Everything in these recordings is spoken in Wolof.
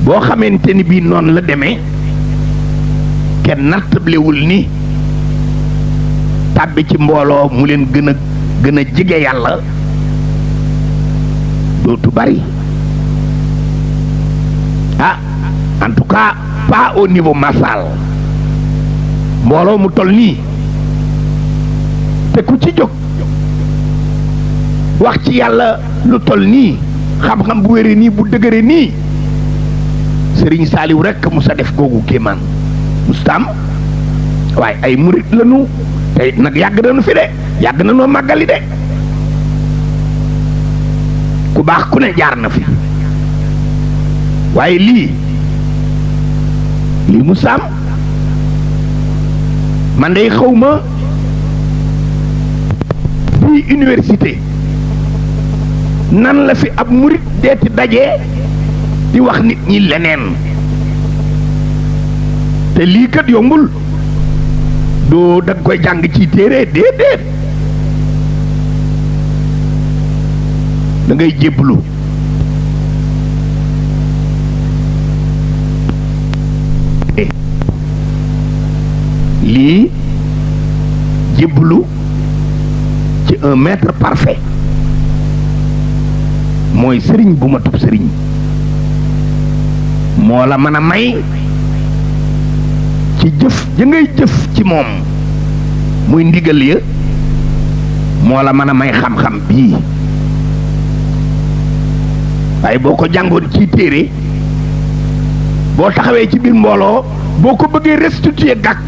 boo xamante ni bii noonu la demee kenn nattablewul ni tàbbi ci mbooloo mu leen gën a jege yàlla dootu bari ah en tout cas pas au niveau massal mbooloo mu toll nii te ku ci jóg wax ci yàlla lu toll nii xam-xam bu wéree nii bu dëgëre nii Sëriñ Saaliw rekk mu sa def googu kéemaan mustaam waaye ay murit lañu te nag yàgg nañu fi de yàgg nañoo màggali de ku baax ku ne jaar na fi waaye lii mustaam man day xawma bii université nan la fi ab murit deeti daje di wax nit ñi leneen te lii kat yombul doo dag koy jàng ci téere déedéet da ngay jébbalu lii jébbalu ci un maître parfait mooy sëriñ bu ma tub sëriñ moo la mën a may ci jëf ja ngay jëf ci moom muy ndigal ya moo la mën a may xam-xam bii waaye boo ko jàngoon ci téere boo taxawee ci biir mbooloo boo ko bëggee restituer gag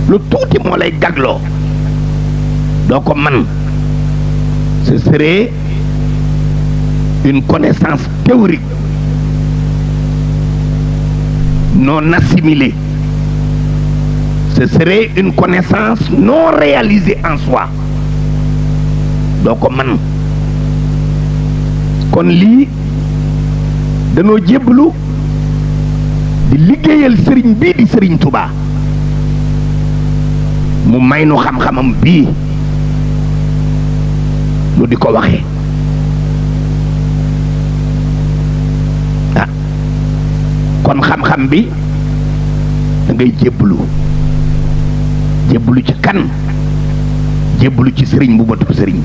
lu tuuti moo lay gagloo doo ko man ce serait une connaissance théorique non assimilée. Ce serait une connaissance non réalisée en soi. Donc man kon lii danoo jébbalu di liggéeyal sëriñ bii di sëriñ Touba mu may nu xam-xamam bii nu di ko waxe kon xam-xam bi da ngay jébbalu ci kan jébbalu ci sëriñ bu matub sëriñ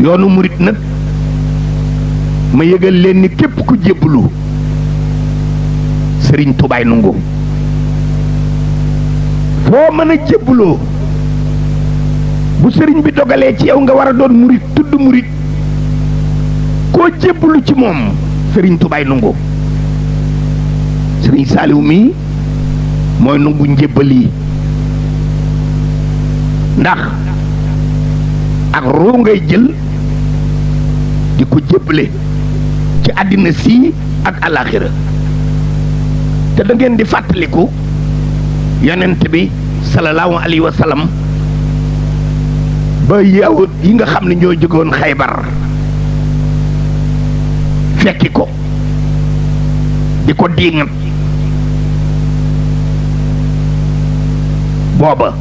yoonu murit nag ma yëgal leen ni képp ku jébbalu sëriñ tubaay nungu foo mën a jébbaloo bu sëriñ bi dogalee ci yow nga war a doon murit tudd murit koo jébbalu ci moom sëriñ tubaay nungu Sëriñ Saaliw mi mooy nungu njébbal yi ndax ak ruu ngay jël di ko jébbale ci àddina si ak alaxira te da ngeen di fàttaliku yonent bi sallallahu alayhi wa sallam ba yawut yi nga xam ne ñoo jógoon Xaybar fekki ko di ko diingat booba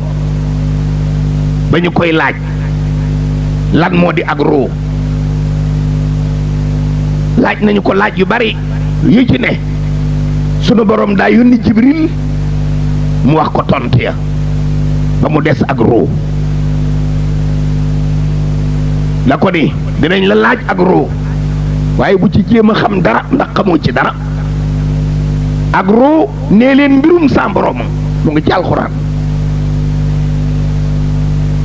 ba ñu koy laaj lan moo di ak ruu laaj nañu ko laaj yu bari yu ci ne sunu borom daa yónni Jibril mu wax ko tontu ya ba mu des ak ruu la ko ni dinañ la laaj ak ruu waaye bu ci jéem a xam dara ndax xamoo ci dara ak ruu nee leen mbirum sa borom mu ngi ci alxuraan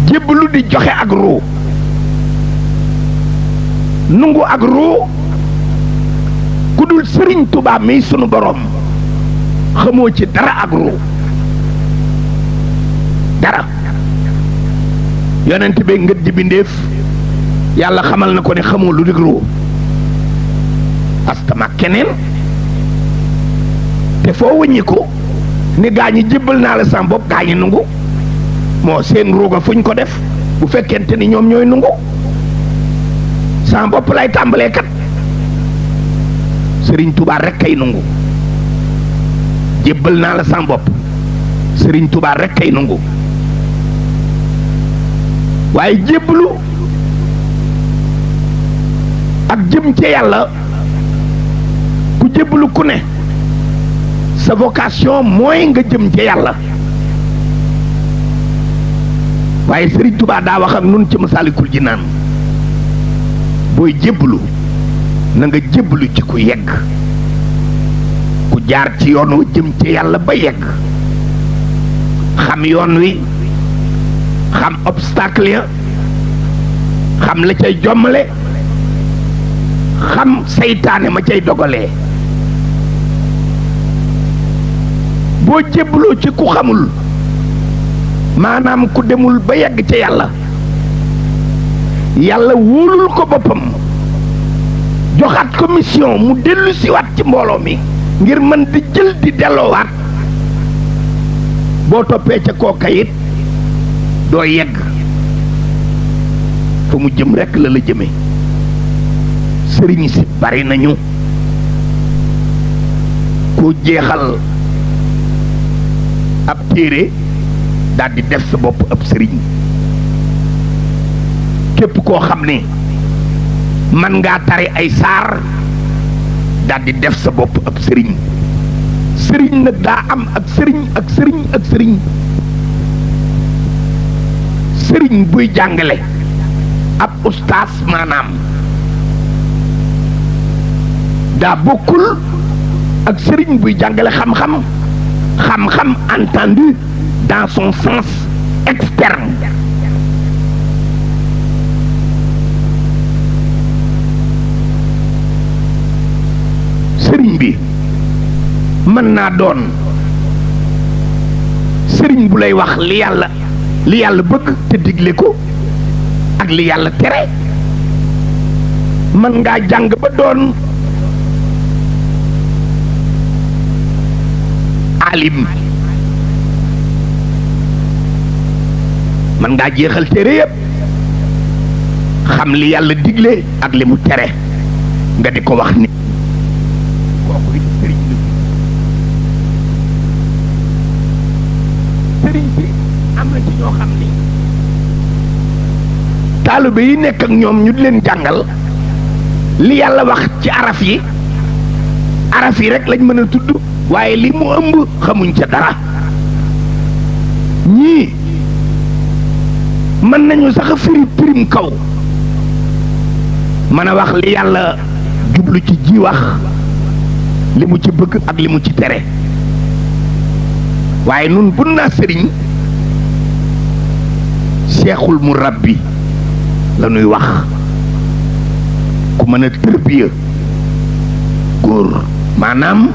jébbalu di joxe ak ruu nungu ak ruu ku dul sëriñ Tuubaa mi sunu borom xamoo ci dara ak ruu dara yonent bi ngët ji bindeef yàlla xamal na ko ne xamoo lu dig ruu astama keneen te foo wëññi ko ni gaa ñi jébbal naa la sam bopp gaa ñi nungu moo seen ruuga fuñ ko def bu fekkente ni ñoom ñooy nungu sam bopp lay tàmbalee kat sëriñ Tuubaa rek kay nungu jébbal naa la sam bopp sëriñ Tuubaa rek kay nungu waaye jébbalu ak jëm ci yàlla jébbalu ku ne sa vocation mooy nga jëm ca yàlla waaye Sëriñ Tuubaa daa wax ak nun ci Masaalikul Jinaan booy jébbalu na nga jébbalu ci ku yegg ku jaar ci yoon wu jëm ca yàlla ba yegg xam yoon wi xam obstacle ya xam la cay jommale xam seytaane ma cay dogalee boo jébbaloo ci ku xamul maanaam ku demul ba yegg ca yàlla yàlla wóolul ko boppam joxaat ko mission mu dellu siwaat ci mbooloo mi ngir mën di jël di delloowaat boo toppee ca kooka it doo yegg fa mu jëm rekk la jëme sëriñ si bari nañu ku jeexal ab téere daldi def sa bopp ab sëriñ képp koo xam ne man ngaa tari ay saar daldi def sa bopp ab sëriñ sëriñ nag daa am ak sëriñ ak sëriñ ak sëriñ sëriñ buy jàngale ab ustaas maanaam daa bokkul ak sëriñ buy jàngale xam-xam xam-xam entendu dans son sens externe sëriñ bi mën naa doon sëriñ bu lay wax li yàlla bëgg te digle ko ak li yàlla tere mën ngaa jàng ba doon alim mën ngaa jeexal téere yépp xam li yàlla digle ak li mu tere nga di ko wax ni kooku it sëriñ la sëriñ bi am na ci ñoo xam ni taalibe yi nekk ak ñoom ñu di leen jàngal li yàlla wax ci araf yi rek lañ mën a tudd waaye li mu ëmb xamuñ ca dara ñii mën nañu sax a firi pirim kaw mën a wax li yàlla jublu ci ji wax li mu ci bëgg ak li mu ci tere waaye nun bun naa sëriñ seexul mu rabbi la ñuy wax ku mën a tërbiya góor maanaam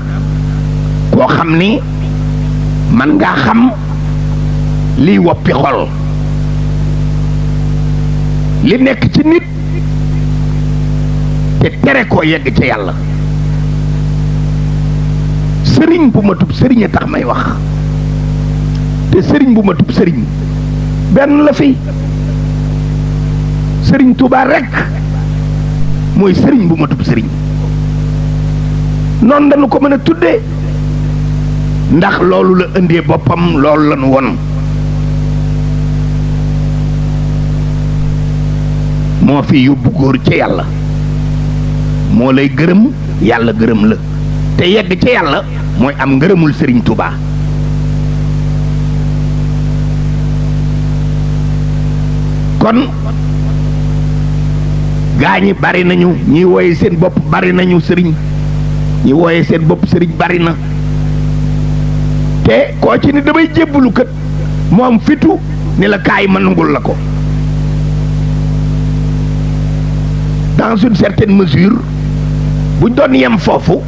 koo xam ni man ngaa xam liy woppi xol li nekk ci nit te tere koo yegg ca yàlla sëriñ bu matub sëriñ a tax may wax te sëriñ bu matub sëriñ benn la fi sëriñ Tuubaa rekk mooy sëriñ bu matub sëriñ noonu dañu ko mën a tuddee ndax loolu la indee boppam loolu la nu won moo fi yóbbu góor ca yàlla moo lay gërëm yàlla gërëm la te yegg ca yàlla mooy am ngërëmul sëriñ Tuubaa kon gaa ñi bari nañu ñi wooye seen bopp bari nañu sëriñ ñi wooye seen bopp sëriñ bari na te koo ci ni damay jébbalu kat mu am fitu ni la kaay ma nangul la ko dans une certaine mesure buñ doon yem foofu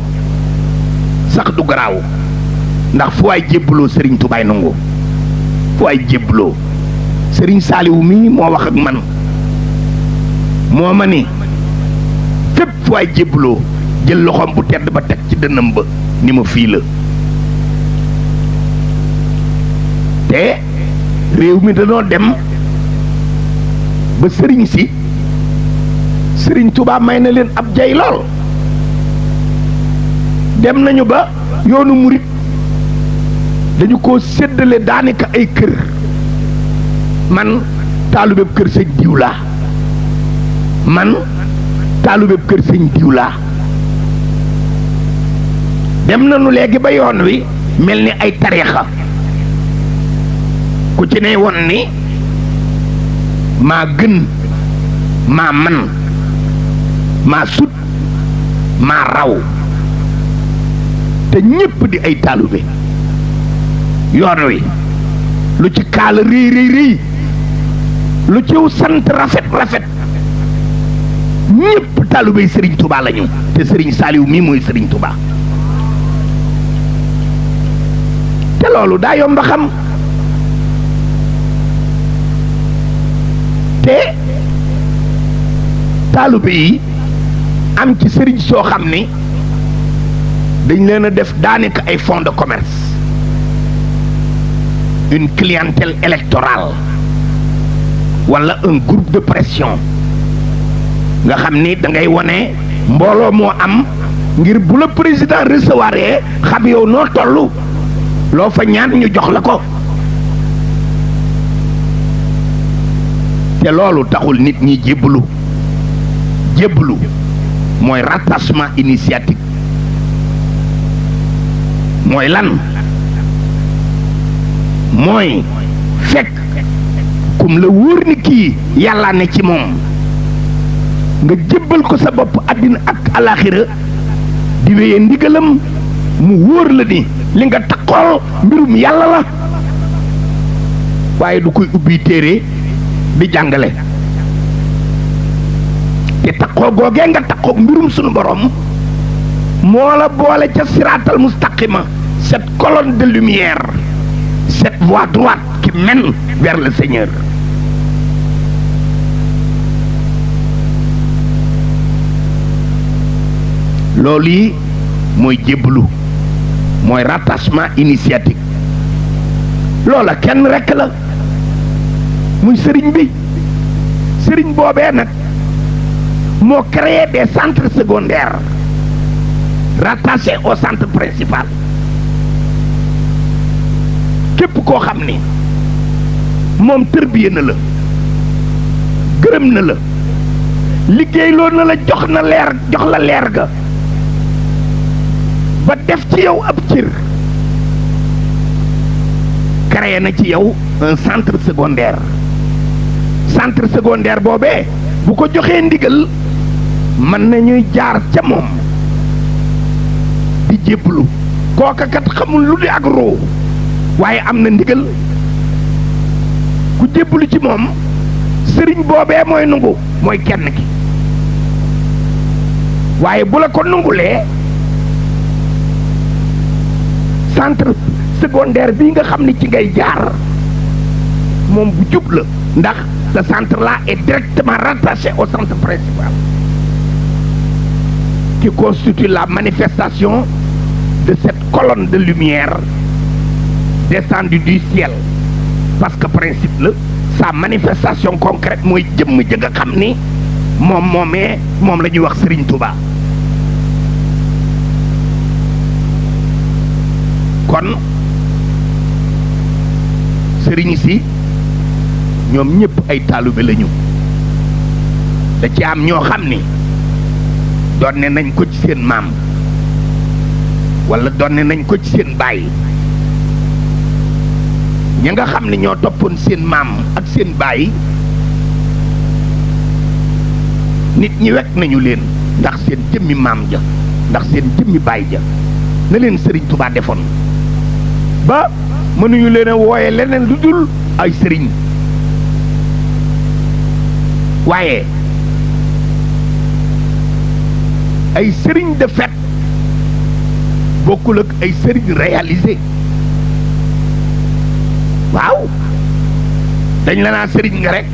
sax du garaaw ndax fu waay jébbaloo sëriñ Tubaay nangu fu waay jébbaloo sëriñ Saaliwu mii moo wax ak man moo ma ni fépp fu waay jébbaloo jël loxoom bu tedd ba teg ci dënnam ba ni ma fii la te réew mi dañoo dem ba sëriñ si sëriñ Tuubaa may na leen ab jay lool dem nañu ba yoonu murit dañu ko séddale daanaka ay kër man taalubeb kër sëñ diw laa man taalubeb kër sëñ diw laa dem nañu léegi ba yoon wi mel ni ay tariixa ku ci ne woon ni maa gën maa man maa sut maa raw te ñépp di ay taalibe yoon wi lu ci kaala rëy rëy rëy lu ciw sant rafet rafet ñépp taalibe Sëriñ Tuubaa lañu te Sëriñ Saaliw mii mooy Sëriñ Tuubaa te loolu daa yomb a xam te taalibe yi am ci sëriñ soo xam ni dañ leen a def daanaka ay fonds de commerce une clientèle électorale wala un groupe de pression nga xam ni da ngay wone mbooloo moo am ngir bu la président recevoir xam yow noo toll loo fa ñaan ñu jox la ko te loolu taxul nit ñi jébbalu mooy rattachement initiatique mooy lan mooy fekk kum la wóor ni kii yàlla ne ci moom nga jébbal ko sa bopp àddina ak alaxira di wéye ndigalam mu wóor la ni li nga takkool mbirum yàlla la waaye du koy ubbi téere di jàngale te takkoo googee nga takkoo mbirum sunu borom moo la boole ca siraatal mustaqima cette colonne de lumière cette voie droite qui mène vers le Seigneur loolu yi mooy jébbalu mooy rattachement initiatique loola kenn rekk la muy sëriñ bi sëriñ boobee nag moo créé des centres secondaires rattachés au centre principal képp koo xam ni moom tërbiye na la gërëm na la liggéeyloo na la jox la leer ga ba def ci yow ab cër créé na ci yow un centre secondaire boobee bu ko joxee ndigal mën nañuy jaar ca moom di jébbalu kooka kat xamul lu di ak roo waaye am na ndigal ku jébbalu ci moom sëriñ boobee mooy nungu mooy kenn ki waaye bu la ko nungulee centre secondaire bii nga xam ni ci ngay jaar moom bu jub la ndax ce centre-là est directement rattaché au centre principal qui constitue la manifestation de cette colonne de lumière descendue du ciel parce que principe la sa manifestation concrète mooy jëmm ja nga xam ni moom la ñuy wax Serigne Touba kon sëriñ si ñoom ñëpp ay taalibe lañu da ci am ñoo xam ni donne nañ ko ci seen maam wala donne nañ ko ci seen baay ña nga xam ni ñoo toppoon seen maam ak seen baay nit ñi wekk nañu leen ndax seen jëmmi maam ja ndax seen jëmmi baay ja na leen Sëriñ Tuubaa defoon ba mënuñu leen a wooye leneen lu dul ay sëriñ waaye ay sëriñ de fait bokkul ak ay sëriñ réalisé waaw dañ la naa sëriñ nga rek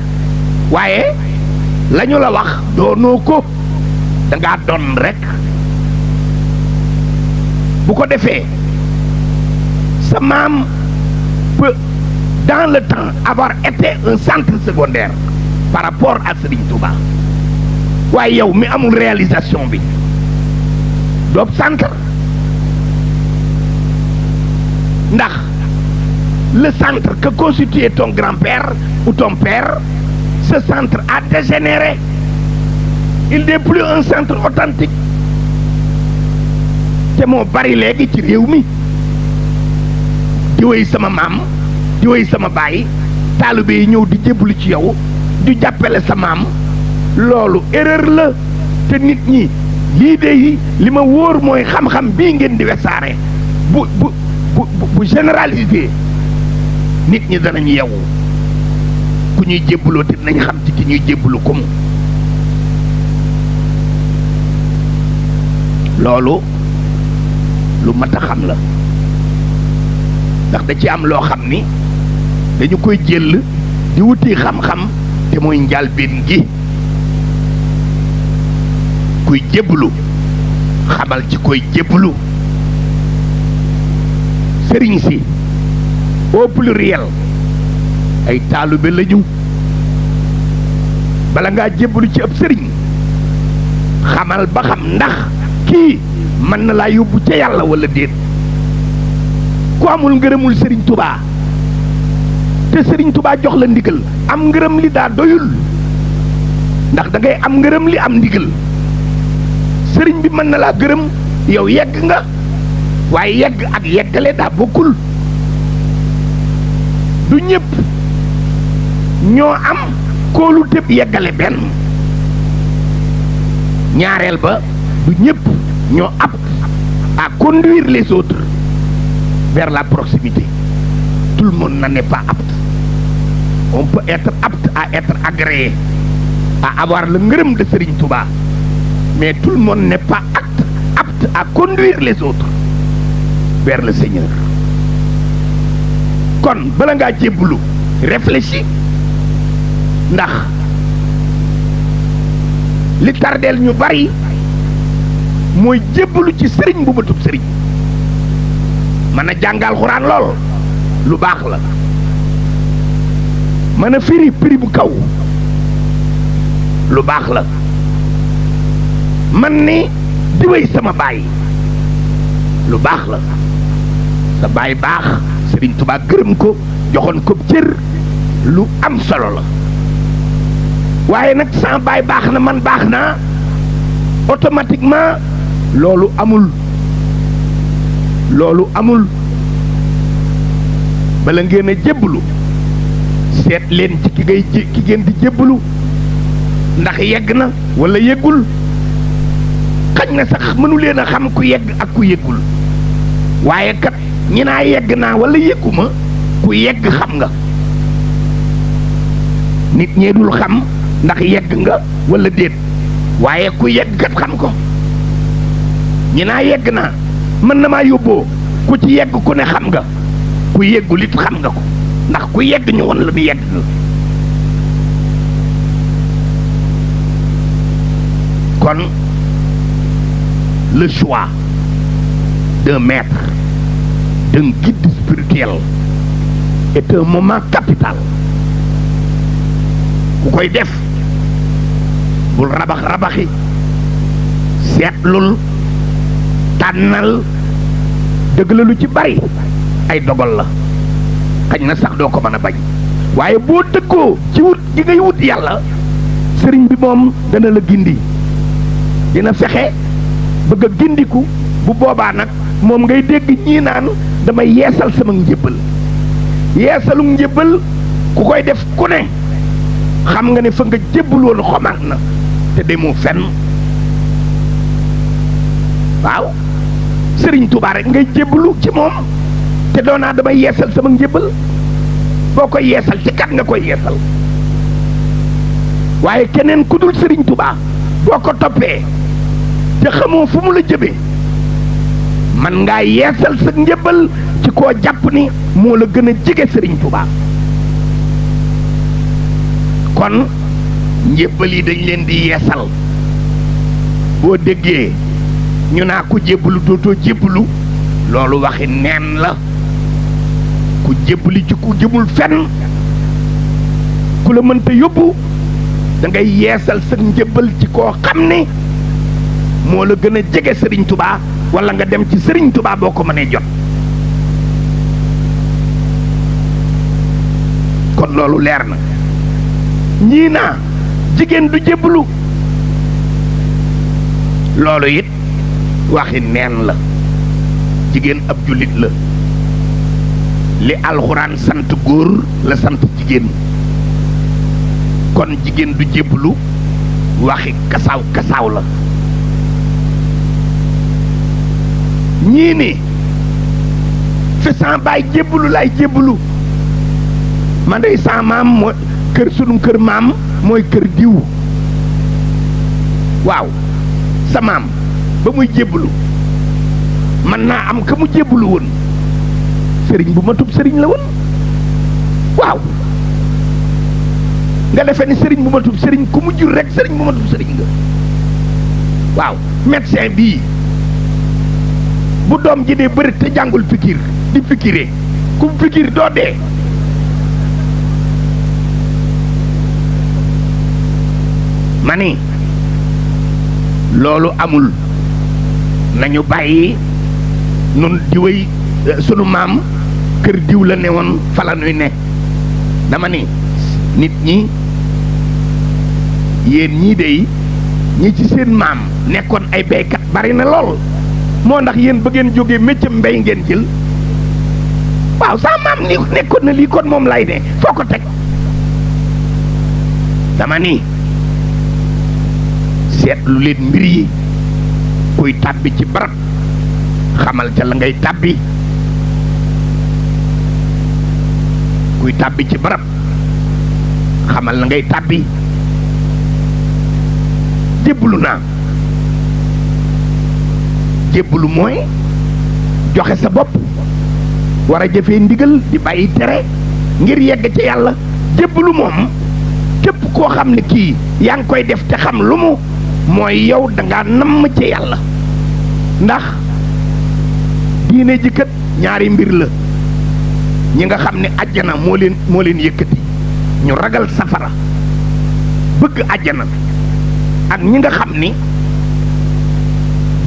waaye lañu la wax doonoo ko da ngaa doon rek bu ko defee sa maam peut dans le temps avoir été un centre secondaire par rapport à Serigne Touba waaye yow mi amul réalisation bi doob centre ndax le centre que constituait ton grand-père ou ton père ce centre a dégénéré il n'est plus un centre authentique te moo bari léegi ci réew mi di wéy sama maam di wéy sama baay taalibe yi ñëw di jébbalu ci yow di jàppale sa maam loolu erreur la te nit ñi lii de li ma wóor mooy xam-xam bii ngeen di wesaare bu généralisé nit ñi danañ yeewu ku ñuy jébbaloo te nañ xam ci ki ñuy jébbalu ko mu loolu lu mat a xam la ndax da ci am loo xam ni dañu koy jël di wuti xam-xam te mooy njàlbéen gi kuy jébbalu xamal ci koy jébbalu sëriñ si au pluriel ay taalibe lañu bala ngaa jébbalu ci ab sëriñ xamal ba xam ndax kii mën na laa yóbbu ca yàlla wala déet ku amul ngërëmul sëriñ tubaa te sëriñ tubaa jox la ndigal am ngërëm li daa doyul ndax da ngay am ngërëm li am ndigal sëriñ bi mën na laa gërëm yow yegg nga waaye yegg ak yeggale daa bokkul du ñëpp ñoo am kóolu tëb yeggale benn ñaareel ba du ñëpp ñoo apte à conduire les autres vers la proximité. Tout le monde n'en est pas apte. On peut être apte à être agréé, à avoir le ngërëm de Serigne Touba, mais tout le monde n'est pas apte à conduire les autres vers le Seigneur. Kon bala ngaa jébbalu réfléchis ndax li tardeel ñu bari mooy jébbalu ci sëriñ bu matub sëriñ mën a jàngal xuraan lool lu baax la mën a firi bu kaw lu baax la man ni di wéy sama baay lu baax la sa baay baax Sëriñ Tuubaa gërëm ko joxoon ko cër lu am solo la waaye nag sama baay baax na man baax naa automatiquement loolu amul bala ngeen a jébbalu seet leen ci ki ngeen di jébbalu ndax yegg na wala yeggul xañ na sax mënu leen a xam ku yegg ak ku yeggul waaye kat ñi naa yegg naa wala yegguma ku yegg xam nga nit ñee dul xam ndax yegg nga wala déet waaye ku yegg kat xam ko ñi naa yegg naa mën na maa yóbboo ku ci yegg ku ne xam nga ku yeggul it xam nga ko ndax ku yegg ñu woon la mu yegg kon le choix d'un maître, d'un guide spirituel est un moment capital ku koy def bul rabaxi seetlul tànnal dëgg la lu ci bari ay dogal la xañ na sax doo ko mën a bañ waaye boo dëggoo ci wut gi ngay wut yàlla sëriñ bi moom dana la gindi dina fexe bëgg a gindiku bu boobaa nag moom ngay dégg ñii naan damay yeesal sama njébbal yeesalu njébbal ku koy def ku ne xam nga ne fa nga jébbaloon xomaat na te demoo fenn waaw Sëriñ Tuubaa rek ngay jébbalu ci moom te doonaa damay yeesal sama njébbal boo koy yeesal ci kat nga koy yeesal waaye keneen ku dul Sëriñ Tuubaa boo ko toppee te xamoo fu mu la jëmee man ngaa yeesal sa njébbal ci koo jàpp ni moo la gën a jege Sëriñ Tuubaa kon njébbal yi dañ leen di yeesal boo déggee ñu naa ku jébbalu dootoo jébbalu loolu waxi neen la ku jébbali ci ku jëmul fenn ku la mënta yóbbu da ngay yeesal sa njébbal ci koo xam ne moo la gën a jege Sëriñ Tuubaa wala nga dem ci Sëriñ Tuubaa boo ko mënee jot kon loolu leer na ñii naa jigéen du jébbalu loolu it waxi neen la jigéen ab jullit la li alxuraan sant góor la sant jigéen kon jigéen du jébbalu waxi kasaaw kasaaw la ñii ni fi sa baay jébbalu laay jébbalu man dey sa maam mooy kër sunu kër maam mooy kër diw waaw sa maam ba muy jébbalu man naa am ka mu jébbalu woon sëriñ bu matub sëriñ la woon waaw nga defe ni sëriñ bu matub sëriñ ku mu jur rek sëriñ bu matub sëriñ nga waaw médecin bii bu doom ji dee bëri te jàngul fikir di fikiree ku fikir doo dee ma ni loolu amul nañu bàyyi nun diwéy sunu maam kër diw la ne woon fa la nuy ne dama ni nit ñi yéen ñii dey ñi ci seen maam nekkoon ay béykat bari na lool moo ndax yéen ba ngeen jógee métier mbéy ngeen jël waaw sa maam ni nekkoon na lii kon moom lay ne foo ko teg dama ni seetlu leen mbir yi kuy tàbbi ci barab xamal ca la ngay tàbbi kuy tàbbi ci barab xamal la ngay tàbbi jébbalu naa jébbalu mooy joxe sa bopp war a jëfee ndigal di bàyyi tere ngir yegg ci yàlla jébbalu moom képp koo xam ne kii yaa ngi koy def te xam lu mu mooy yow dangaa namm ci yàlla ndax diine ji kat ñaari mbir la ñi nga xam ne àjjana moo leen yëkkati ñu ragal safara bëgg àjjana ak ñi nga xam ni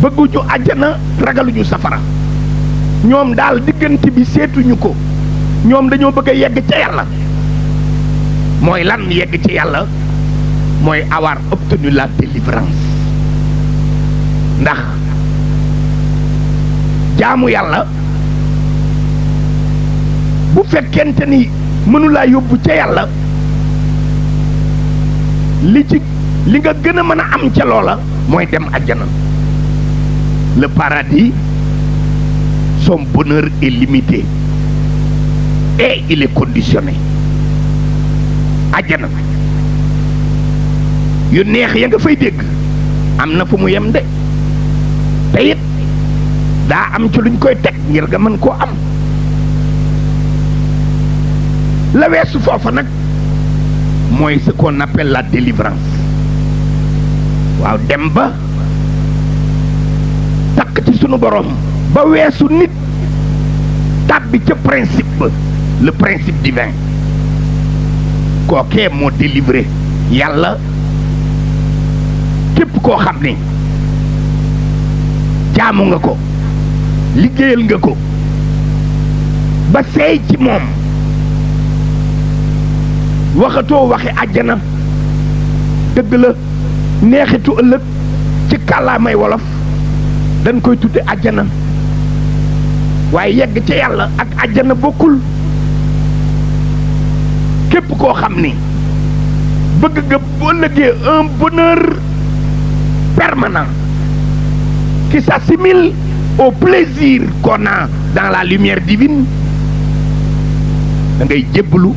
bëgguñu àjjana ragaluñu safara ñoom daal diggante bi seetuñu ko ñoom dañoo bëgg a yegg ca yàlla mooy lan yegg ci yàlla mooy avoir obtenu la délivrance ndax jaamu yàlla bu fekkente ni mënulaa yóbbu ca yàlla li nga gën a mën a am ca loola mooy dem àjjana le paradis son bonheur est limité et il est conditionné àjjana yu neex ya nga fay dégg am na fu mu yem de te it daa am ci luñ koy teg ngir nga mën koo am la weesu foofa nag mooy ce qu'on appelle la délivrance waaw dem ba takk ci sunu borom ba weesu nit tàbbi ca principe ba le principe divin kookee moo délivré yàlla képp koo xam ne jaamu nga ko liggéeyal nga ko ba seey ci moom waxatoo waxi àjjana dëgg la neexitu ëllëg ci kàllaamay wolof dañ koy tudde àjjana waaye yegg ca yàlla ak àjjana bokkul képp koo xam ni bëgg nga bu ëllëgee un bonheur permanent qui s'assimile au plaisir qu'on a dans la lumière divine da ngay jébbalu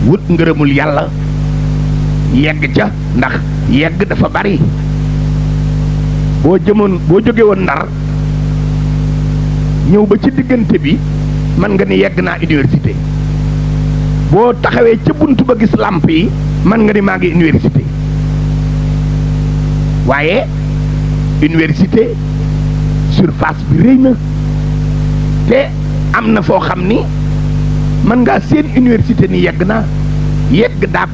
wut ngërëmul yàlla yegg ca ndax yegg dafa bari boo jóge woon Ndar ñëw ba ci diggante bi man nga ni yegg naa université boo taxawee ca buntu ba gis làmp yi man nga ni maa ngi université waaye université surface bi rëy na te am na foo xam ni man ngaa seen université ni yegg naa yegg daab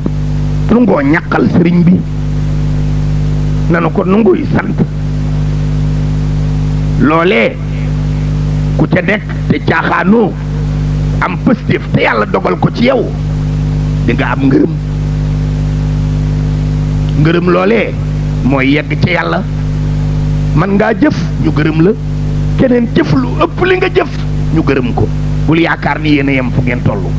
nu ngoo ñaqal sëriñ bi nanu ko nu nguy sant loolee ku ca nekk te caaxaanoo am pëstéef te yàlla dogal ko ci yow di nga am ngërëm loolee mooy yegg ca yàlla man ngaa jëf ñu gërëm la keneen jëf lu ëpp li nga jëf ñu gërëm ko bul yaakaar ni yéen a yem fu ngeen tollu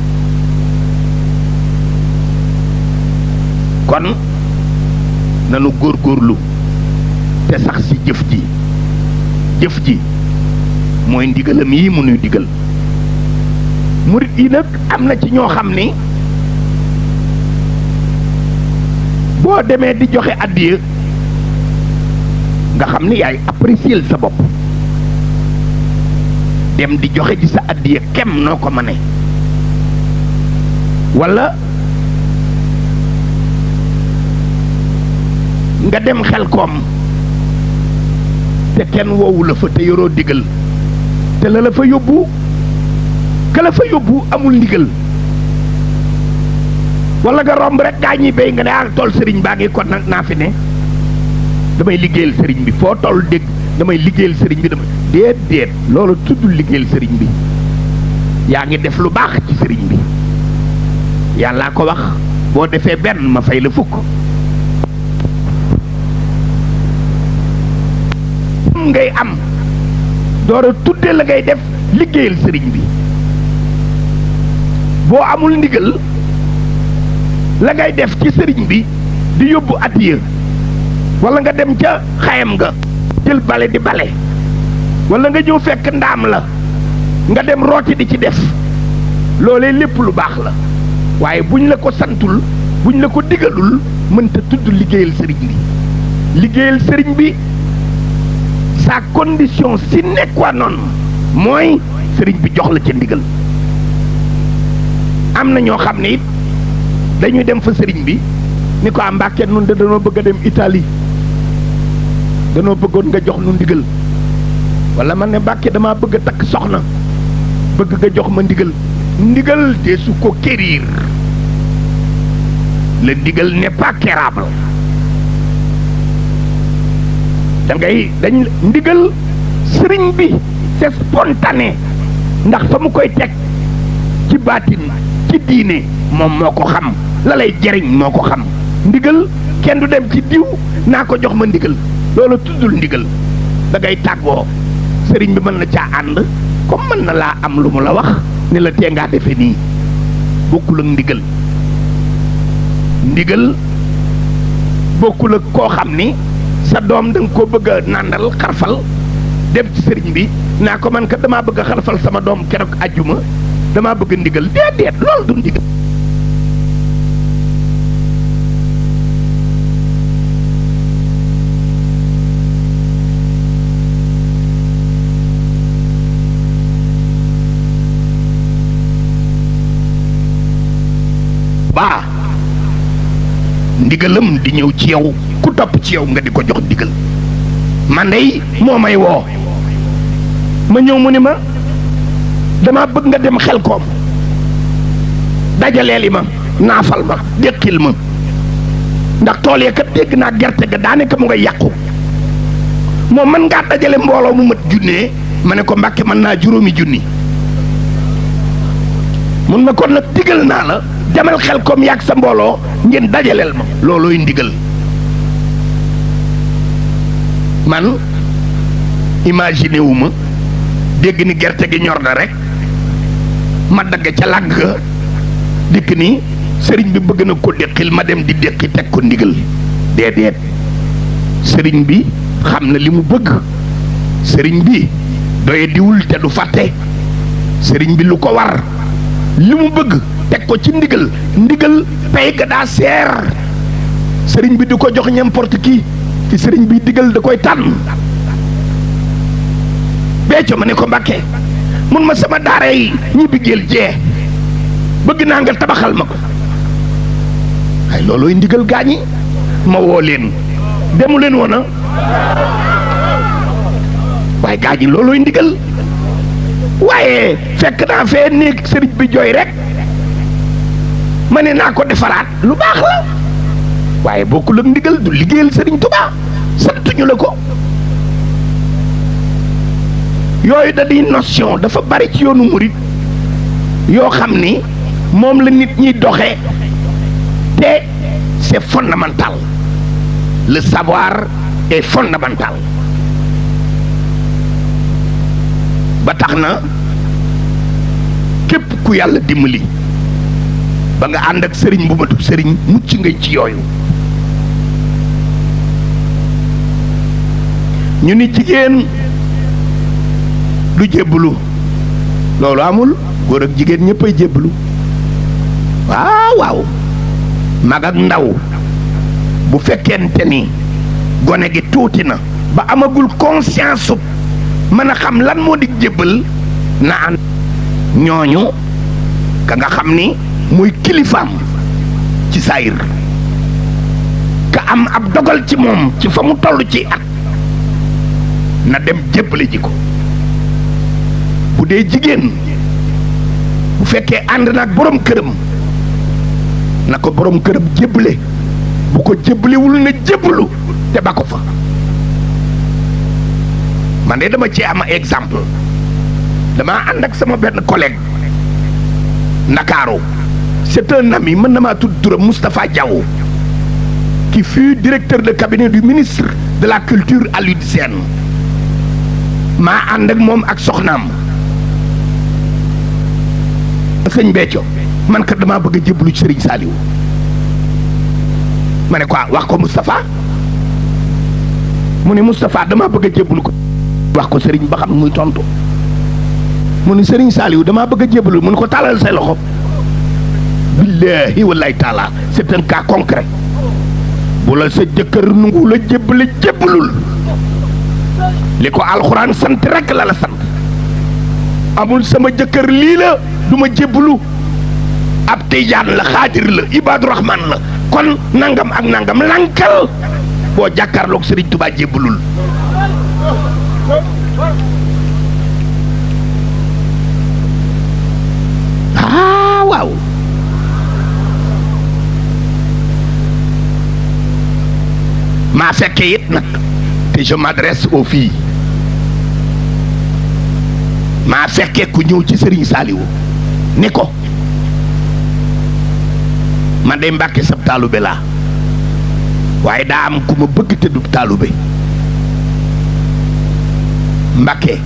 kon nanu góorgóorlu te sax ci jëf ji mooy ndigalam yi mu nuy digal murit yi nag am na ci ñoo xam ni boo demee di joxe addiya nga xam ni yaay apprécier sa bopp dem di joxe ci sa addiya kem noo ko mëne walla nga dem xel koom te kenn woowu la fa te yoroo digal te la fa yóbbu ka la fa yóbbu amul ndigal walla nga romb rek gaa ñi béy nga ne ak tool sëriñ baa ngi kon nag naa fi ne damay liggéeyal sëriñ bi foo toll dégg damay liggéeyal sëriñ bi dama déet loolu tuddul liggéeyal sëriñ bi yaa ngi def lu baax ci sëriñ bi yàllaa ko wax boo defee benn ma fay la fukk ngay am door a tudde la ngay def liggéeyal sëriñ bi boo amul ndigal la ngay def ci sëriñ bi di yóbbu addiya walla nga dem ca xayam nga jël bale di bale walla nga ñëw fekk ndaam la nga dem rooti di ci def loolee lépp lu baax la waaye buñ la ko santul buñ la ko digalul mënta tudd liggéeyal sëriñ bi liggéeyal sëriñ bi sa condition sine qua non mooy sëriñ bi jox la ca ndigal am na ñoo xam ne it dañuy dem fa sëriñ bi ni ko Mbàkke nun de danoo bëgg a dem Italie danoo bëggoon nga jox nu ndigal walla man ne Mbàkke damaa bëgg a takk soxna bëgg nga jox ma ndigal te su ko quérir le ndigal n'est pas quérable dañ ndigal sëriñ bi c'est spontané ndax fa mu koy teg ci baatin ci diine moom moo ko xam la lay jariñ moo ko xam ndigal kenn du dem ci diw naa ko jox ma ndigal loolu tuddul ndigal da ngay tàggoo sëriñ bi mën na caa ànd comme mën na laa am lu mu la wax ne la tee ngaa defe nii bokkul ak ndigal bokkul ak koo xam ni sa doom da nga koo bëgg a nàndal xarfal dem ci sëriñ bi naa ko man kat damaa bëgg a xarfal sama doom keroog ajjuma damaa bëgg ndigal déedéet loolu du ndigal baa ndigalam di ñëw ci yow ku topp ci yow nga di ko jox ndigal man dey moo may woo ma ñëw mu ni ma dama bëgg nga dem xel koom dajaleeli ma naafal ma déqil ma ndax tool ya kat dégg naa gerte ga daanaka mu nga yàqu moom mën ngaa dajale mbooloo mu mat junnee ma ne ko Mbàkke mën naa juróomi junni mun ma kon nag digal naa la demal xel koom yàgg sa mbooloo ngeen dajaleel ma loolooy ndigal man imaginer wu ma dégg ni gerte gi ñor na rek ma dagg ca làgg dikk ni sëriñ bi bëgg na ko déqil ma dem di déqi teg ko ndigal déedéet sëriñ bi xam na li mu bëgg sëriñ bi doye diwul te du fàtte sëriñ bi lu ko war li mu bëgg teg ko ci ndigal pay ga daa seer sëriñ bi du ko jox n'importe qui ci sëriñ bi digal da koy tànn becco ma ne ko Mbàkke mun ma sama daara yi ñibbi géel jee bëgg naa nga tabaxal ma ko ay loolooy ndigal gaañi ma woo leen demu leen woon a waaye gaañi loolooy ndigal waaye fekk naa fee néeg sëriñ bi jooy rek ma ne naa ko defaraat lu baax la waaye bokkul ak ndigal du liggéeyal sëriñ Tuubaa santuñu la ko yooyu da di notion dafa bari ci yoonu murit yoo xam ni moom la nit ñiy doxe te c'est fondamental le savoir est fondamental ba tax na képp ku yàlla dimbali ba nga ànd ak sëriñ bu matub sëriñ mucc nga ci yooyu. ñu ni jigéen du jébbalu loolu amul, góor ak jigéen ñëppay jébbalu. waaw waaw mag ak ndaw bu fekkente ni gone gi tuuti na ba amagul conscience su mën a xam lan moo di jébbal na ànd ñooñu ka nga xam ni muy kilifaam ci saayir ka am ab dogal ci moom ci fa mu toll ci at na dem jébbale ji ko. bu dee jigéen bu fekkee ànd na ak borom këram na ko borom këram jébbale, bu ko jébbalewul na jébbalu te ba ko fa. man de dama ci am exemple, dama ànd ak sama benn collègue Ndakaaru, c'est un ami, mën na maa tudd turam, Moustapha Diaw, qui fut directeur de cabinet du ministre de la culture Alioune Sène. maa ànd ak moom ak soxnaam sëñ Béthio, man kat damaa bëgg a jébbalu ci Serigne Saliou. ma ne quoi wax ko Moustapha, mu ne Moustapha damaa bëgg a jébbalu ko, wax ko Serigne ba xam muy tontu. mu ne Serigne Saliou damaa bëgg a jébbalu, mu ne ko tàllal say loxo. billahi wallahi taala c'est un cas concret. bu la sa jëkkër nungu la jébbale jébbalul, li ko alxuraan sant rek la la sant. amul sama jëkkër lii la du ma jébbalu, ab tijaan la, xaadir la, ibaadu rahman la, kon nangam ak nangam lankal. boo jàkkaarloog Serigne Touba jébbalul. ah waaw maa fekkee it nag te je m'adresse aux filles. maa fekkee ku ñëw ci Serigne Saliou ni ko man de Mbàkke sab taalube laa, waaye daa am ku ma bëgg te du taalube Mbàkke,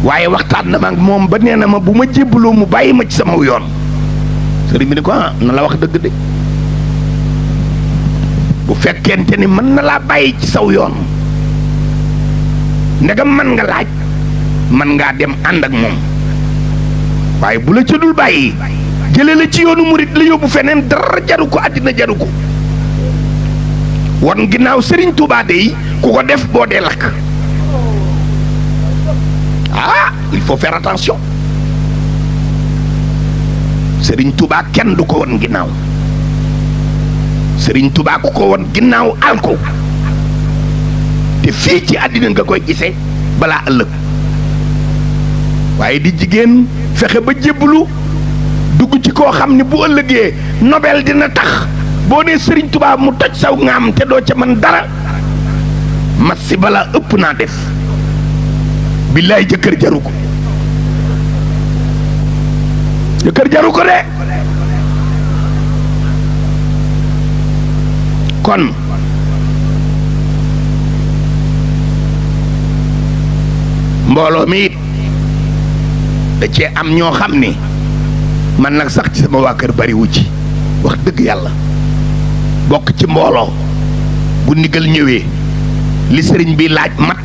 waaye waxtaan na ma ak moom ba nee na ma bu ma jébbaloo mu bàyyi ma ci sama yoon. sëriñ bi ni ko ah na la wax dëgg de, bu fekkente ni mën na laa bàyyi ci saw yoon, ndegam mën nga laaj, mën ngaa dem ànd ak moom. waaye bu la ca dul bàyyi jëlee la ci yoonu murit la yóbbu feneen, dara jaru ko, àddina jaru ko. wan ginnaaw Serigne Touba de ku ko def boo dee lakk. ah il faut faire attention. Serigne Touba kenn du ko wan ginnaaw. Serigne Touba ku ko wan ginnaaw alko te fii ci àddina nga koy gisee balaa ëllëg. waaye di jigéen fexe ba jébbalu dugg ci koo xam ne bu ëllëgee nobel dina tax boo nee Serigne Touba mu toj saw ngaam te doo ca mën dara. massi balaa ëpp naa def. billaay jëkkër jaru ko, jëkkër jaru ko de. kon mbooloo mi it da cee am ñoo xam ni man nag sax ci sama waa kër bariwu ci wax dëgg yàlla. bokk ci mbooloo bu ndigal ñëwee li sëriñ bi laaj mat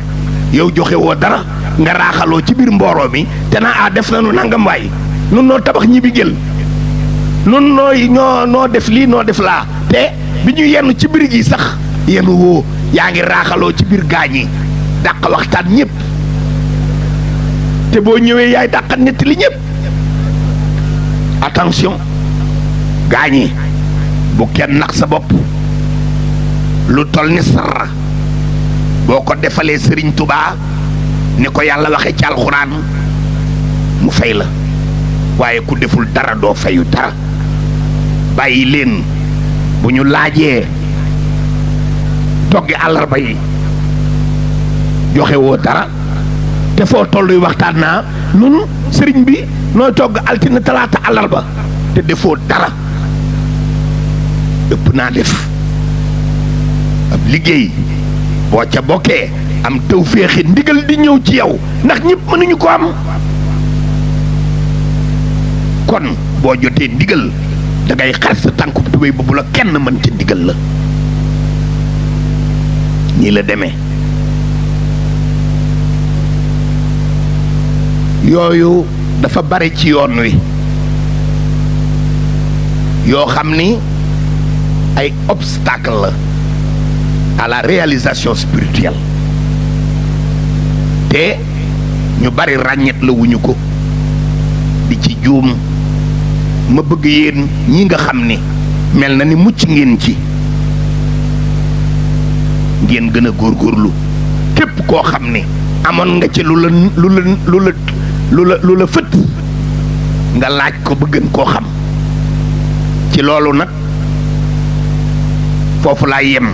yow joxe woo dara nga raaxaloo ci biir mbooloo mi te naa a def nañu nangam waay nun noo tabax ñibbi gël nun noo def lii noo def laa, te bi ñu yenn ci biir gi sax yenn woo yaa ngi raaxaloo ci biir gaañ yi dàq waxtaan ñëpp, te boo ñëwee yaay dàqat ñetti li ñëpp. attention gaañ yi bu kenn nax sa bopp. lu toll ni sarra boo ko defalee Serigne Touba ni ko yàlla waxe ci alxuraan mu fay la, waaye ku deful dara doo fayu dara. bàyyi leen bu ñu laajee toggi àllarba yi joxe woo dara, te foo tolluy waxtaan naa nun sëriñ bi nooy togg altine talaata àllarba te defoo dara. ëpp naa def. ab liggéey boo ca bokkee am tawféexi ndigal di ñëw ci yow ndax ñëpp mënuñu ko am kon boo jotee ndigal da ngay xar sa tànku tubéy ba bu la kenn mën ci ndigal la nii la demee yooyu dafa bare ci yoon wi yoo xam ni ay obstacle la à la réalisation spirituelle te ñu bari ràññet la wuñu ko di ci juum ma bëgg yéen ñi nga xam ni mel na ni mucc ngeen ci ngeen gën a góorgóorlu képp koo xam ni amoon nga ci lu la fët nga laaj ko ba gën koo xam ci loolu nag foofu laa yem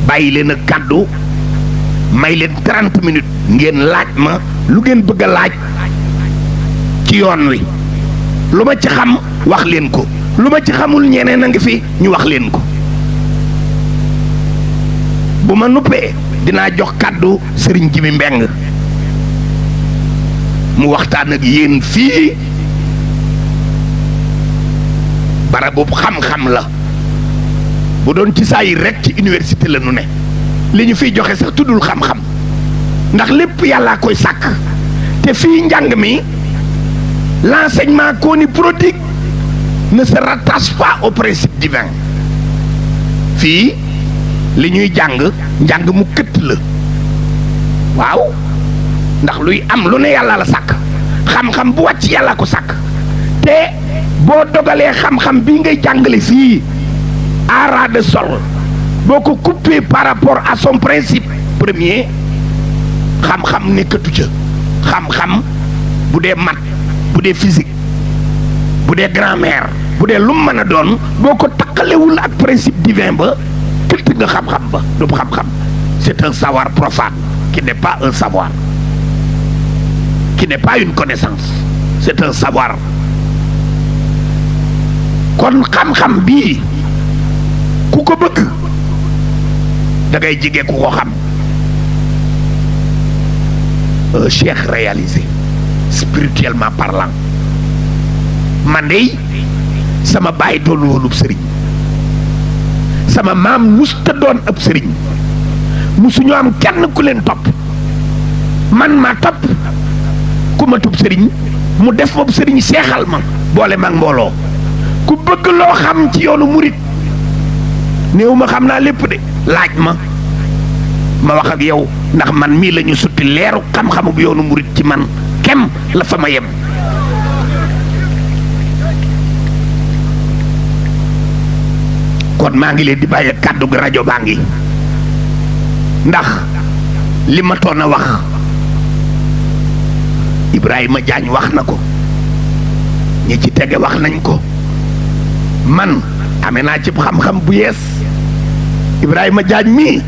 bàyyi leen a kàddu may leen 30 minutes ngeen laaj ma lu ngeen bëgg a laaj ci yoon wi lu ma ci xam wax leen ko lu ma ci xamul ñeneen a ngi fi ñu wax leen ko bu ma nuppee dinaa jox kàddu sëriñ Jimi Mbeng mu waxtaan ak yéen fii barabu xam-xam la bu doon ci saa yi rek ci université la nu ne li ñu fiy joxe sax tuddul xam-xam ndax lépp yàllaa koy sàkk te fii njàng mi l'enseignement qu'on y prodigue ne se rattache pas au principe divin fii li ñuy njàng mu këtt la waaw ndax luy am lu ne yàlla la sàkk xam-xam bu wàcc yàlla ko sàkk te boo dogalee xam-xam bii ngay jàngale fii à ras de sol boo ko coupé par rapport à son principe premier xam-xam nekkatu ca xam-xam bu dee maths bu dee physique bu dee grammaire bu dee lu mu mën a doon boo ko takkalewul ak principe divin ba këtt nga xam-xam ba du xam-xam c'est un savoir profane qui n'est pas un savoir qui n'est pas une connaissance c'est un savoir kon xam-xam bii ku ko bëgg da ngay jige ku ko xam un cheikh réalisé spirituellement parlant man de sama baay doon woonub sëriñ sama maam musta doon ab sëriñ musuñu am kenn ku leen topp man ma topp ku ma tub sëriñ mu def moom sëriñ seexal ma boole mag mbooloo ku bëgg loo xam ci yoonu murit néew ma xam naa lépp de laaj ma wax ak yow ndax man mii la ñu sutti leeru xam-xamu yoonu murit ci man kem la fa ma yem kon maa ngi leen di bàyyi kàddu gi rajo baa ngi ndax li ma toon a wax Ibrahima Diagne wax na ko ñi ci tege wax nañ ko man amee naa ci xam-xam bu yees Ibrahima Diagne mii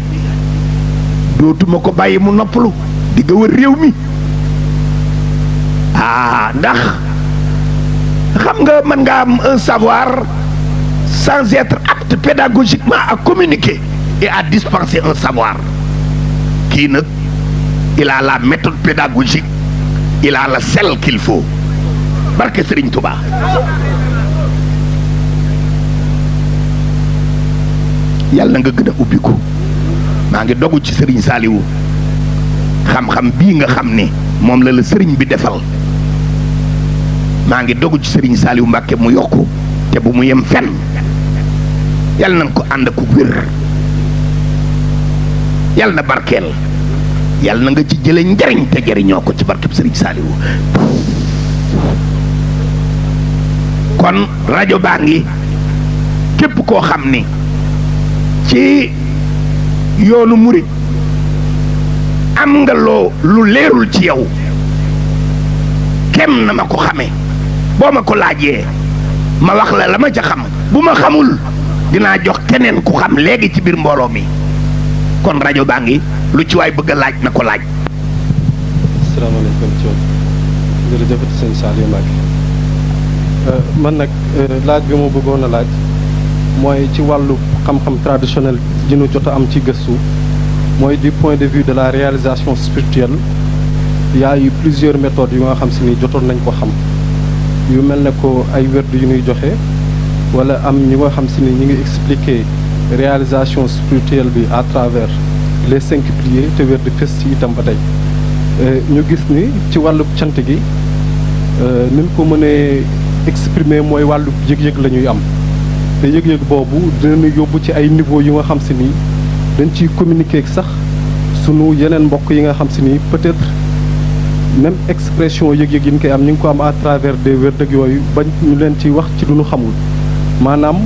dootuma ko bàyyi mu noppalu di nga wër réew mi ndax xam nga mën nga am un savoir sans être apte pédagogiquement à communiquer et à dispenser un savoir kii nag il a la méthode pédagogique il a le sel qu'il faut barke Serigne Touba yàlla na nga gën a ubbiku maa ngi dogu ci Serigne Saliou xam-xam bii nga xam ne moom la Serigne bi defal maa ngi dogu ci Serigne Saliou Mbàkke mu yokku te bu mu yem fenn yàlla na ko ànd ak wér yàlla na barkeel yàlla na nga ci jële njariñ te jariñoo ko ci barkeb Serigne Saliou kon rajo baa ngi képp koo xam ni ci yoonu murit am nga lu leerul ci yow kem na ma ko xamee boo ma ko laajee ma wax la ma ca xam bu ma xamul dinaa jox keneen ku xam léegi ci biir mbooloo mi kon rajo baa ngi lu ci waay bëgg a laaj na ko laaj. asalaamaaleykum jërëjëf sëñ Saliou Mbacké man nag laaj bi ma bëggoon a laaj mooy ci wàllu xam-xam traditionnel ji nu jot a am ci gëstu mooy du point de vue de la réalisation spirituelle il y a eu plusieurs méthodes yu nga xam si ni jotoon nañ ko xam yu mel ne ko ay werd yu ñuy joxe wala am ñi nga xam si ni ñi ngi expliquer réalisation spirituelle bi à travers les 5 piliers te werd fës ci itam ba tey ñu gis ni ci wàllu cant gi ni ñu ko mënee exprimer mooy wàllu yëg-yëg la ñuy am te yëg-yëg boobu dinañu yóbbu ci ay niveau yu nga xam si ni dañ ciy communiquer sax sunu yeneen mbokk yi nga xam si ni peut-être même expression yëg-yëg yi ñu koy am ñu ngi ko am à travers des werd ak yooyu bañ ñu leen ci wax ci lu ñu xamul maanaam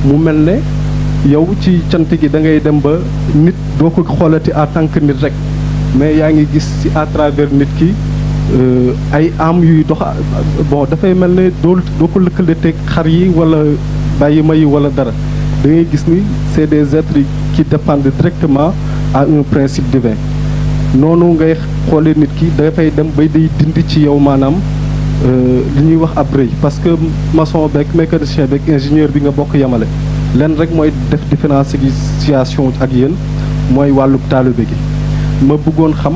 mu mel ne yow ci cant gi da ngay dem ba nit doo ko xoolati en tant que nit rek mais yaa ngi gis ci à travers nit ki ay am yuy dox bon dafay mel ne doo ko lëkkaleteeg xar yi wala bàyyi ma yi wala dara da ngay gis ni c'est des êtres qui dépendent directement à un principe divin noonu ngay xoolee nit ki dafay dem bay day dindi ci yow maanaam li ñuy wax ab rëy parce que maçon beeg mécanicien beeg ingénieur bi nga bokk yemale lenn rek mooy def différenciation ak yéen mooy wàllub taalibe gi ma bëggoon xam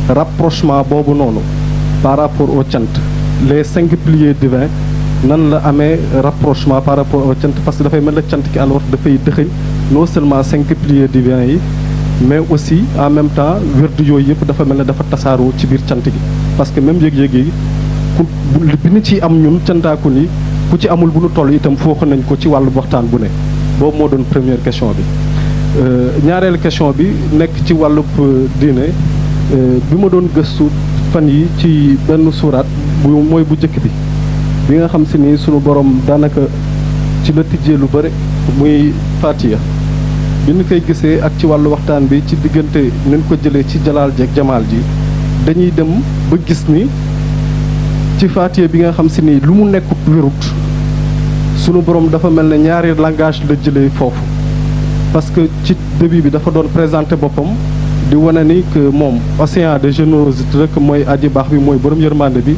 rapprochement boobu noonu par rapport au cant les 5 piliers divins nan la amee rapprochement par rapport au cant parce que dafay mel ne cant ki alors dafay dëxëñ non seulement 5 piliers divins yi mais aussi en même temps werd yooyu yëpp dafa mel ne dafa tasaaroo ci biir cant gi parce que même yëg-yëg yi ku bi ñu ci am ñun cantaaku ni ku ci amul bu nu toll itam fooxu nañ ko ci wàllu waxtaan bu ne boobu moo doon première question bi ñaareelu question bi nekk ci wàllub diine bi ma doon gëstu fan yi ci benn suuraat bu mooy bu njëkk bi nga xam si ni sunu borom daanaka ci la tijjee lu bëri muy Fatiha bi ñu koy gisee ak ci wàllu waxtaan bi ci diggante nañ ko jëlee ci jalaal ji ak jamaal ji dañuy dem ba gis ni ci Fatiha bi nga xam si ni lu mu nekkut wérut sunu borom dafa mel ne ñaari langage la jëlee foofu parce que ci début bi dafa doon présenter boppam di wane ni que moom océan de générosité rek mooy aji baax bi mooy borom yërmande bi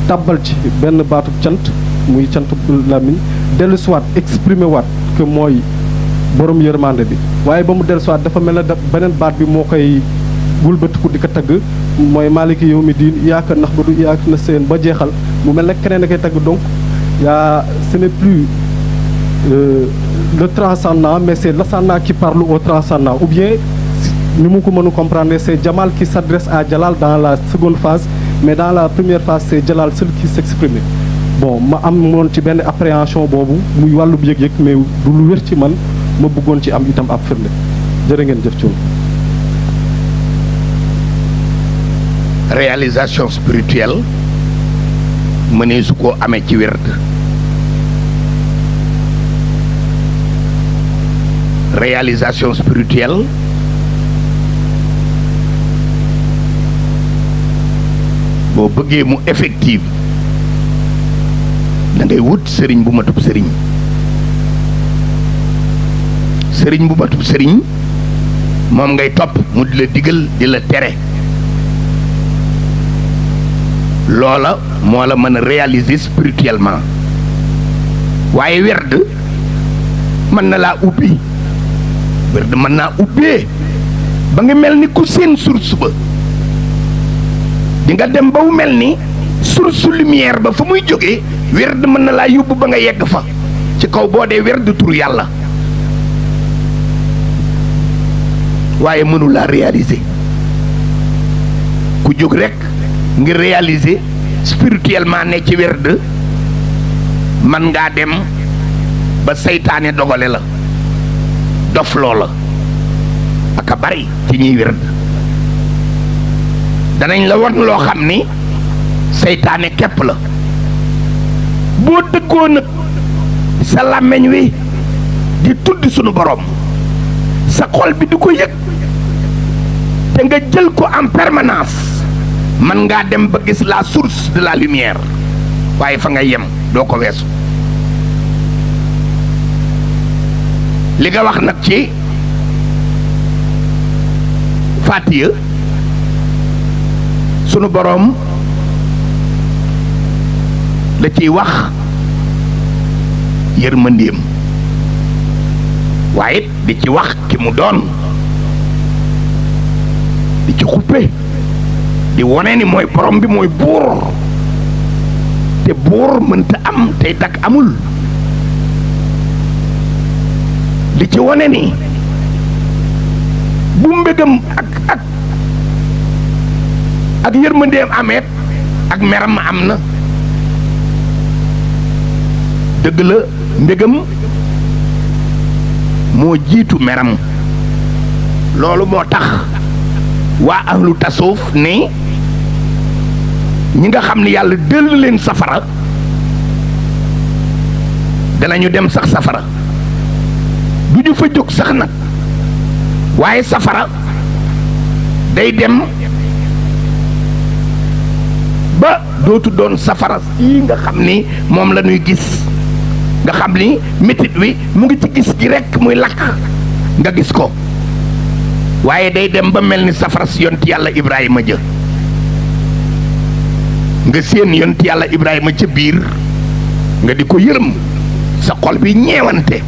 tàbbal ci benn baatub cant muy cant làmmiñ dellu siwaat exprimer waat que mooy borom yërmande bi waaye ba mu dellu siwaat dafa mel ne beneen baat bi moo koy wëlbatiku di ko tagg mooy maaliki yow mi diin yaaka nax ba du yaaka na seen ba jeexal mu mel ne keneen a koy tagg donc ce n'est plus le transcendant mais c'est l'ascendant qui parle au transcendant ou bien ni mu ko mën a comprendre c'est Jamal qui s'adresse à Jalal dans la seconde phase mais dans la première phase c'est Jalal seul qui s'exprime bon ma am moon ci benn appréhension boobu muy wàllub yëg-yëg mais du lu wér ci man ma bëggoon ci am itam ab firnde jërë ngeen jëf ci réalisation spirituelle mënee su ko amee ci werd réalisation spirituelle boo bëggee mu effective da ngay wut sëriñ bu matub sëriñ sëriñ bu matub sëriñ moom ngay topp mu di la digal di la tere loola moo la mën a réaliser spirituellement waaye werd mën na laa ubbi werd mën naa ubbee ba nga mel ni ku seen source ba di nga dem ba mu mel ni source lumière ba fa muy jógee werd mën na laa yóbbu ba nga yegg fa ci kaw boo dee werd tur yàlla waaye mënu laa réaliser ku jóg rek ngir réaliser spirituellement ne ci werd man ngaa dem ba seytaane dogale la dof loola ak a bari ci ñuy werd danañ la wan loo xam ni seytaane képp la boo dëggoo nag sa làmmiñ wi di tudd sunu borom sa xol bi di ko yëg te nga jël ko en permanence man ngaa dem ba gis la source de la lumière waaye fa nga yem doo ko weesu li nga wax nag ci Fatiha sunu boroom la ciy wax yërmandeem waaye di ci wax ki mu doon di ci xuppe di wone ni mooy borom bi mooy buur te buur mënta am tey dak amul di ci wone ni bu mbégam ak yërmandeem ameet ak meram am na dëgg la mbégam moo jiitu meram loolu moo tax waa ahlu tasawuf ni ñi nga xam ni yàlla dëll leen safara danañu dem sax safara du ñu fa jóg sax nag waaye safara day dem ba dootu doon safara yi nga xam ni moom la ñuy gis nga xam ni métit wi mu ngi ci gis gi rekk muy lakk nga gis ko waaye day dem ba mel ni safara si yonti yàlla Ibrahima jë nga séen yonti yàlla Ibrahima ca biir nga di ko yërëm sa xol bi ñeewante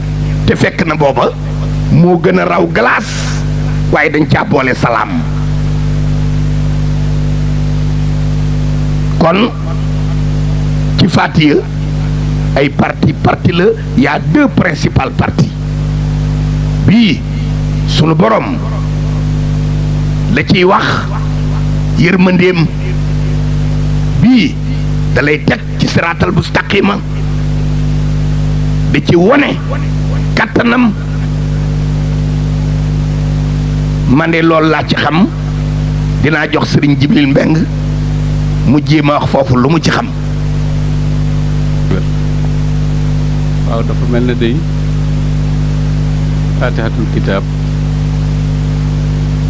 te fekk na booba moo gën a raw glace waaye dañ caa boole salaam kon ci Fatiha ay parti la y a deux principales parties bii sunu borom la ciy wax yërmandeem bii da lay teg ci siraatal mustaqima di ci wone kattanam man de loolu laa ci xam dinaa jox Sëriñ Jibril Mbeng mu jéem a wax foofu lu mu ci xam. waaw dafa mel ne day faatihatul kitaab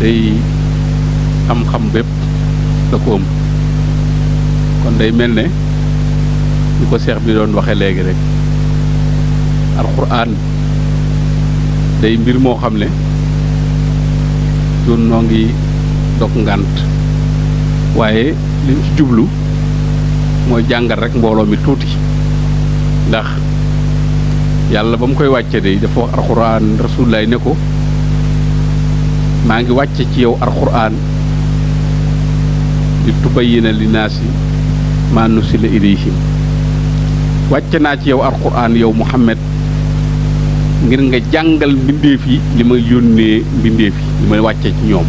day xam-xam bépp da ko ëmb kon day mel ne ñu ko seex bi doon waxee léegi rek alxuraan day mbir moo xam ne doon noo ngi dog ngànt waaye li ñu ci jublu mooy jàngal rek mbooloo mi tuuti ndax yàlla ba mu koy wàcce de dafa wax alxuraan rasulullaay ne ko maa ngi wàcce ci yow alxuraan di tubayyina linnaasi maa nuzila ilayhim wàcce naa ci yow alxuraan yow Muhammad ngir nga jàngal mbindeef yi li ma yónnee mbindeef yi li ma wàcce ci ñoom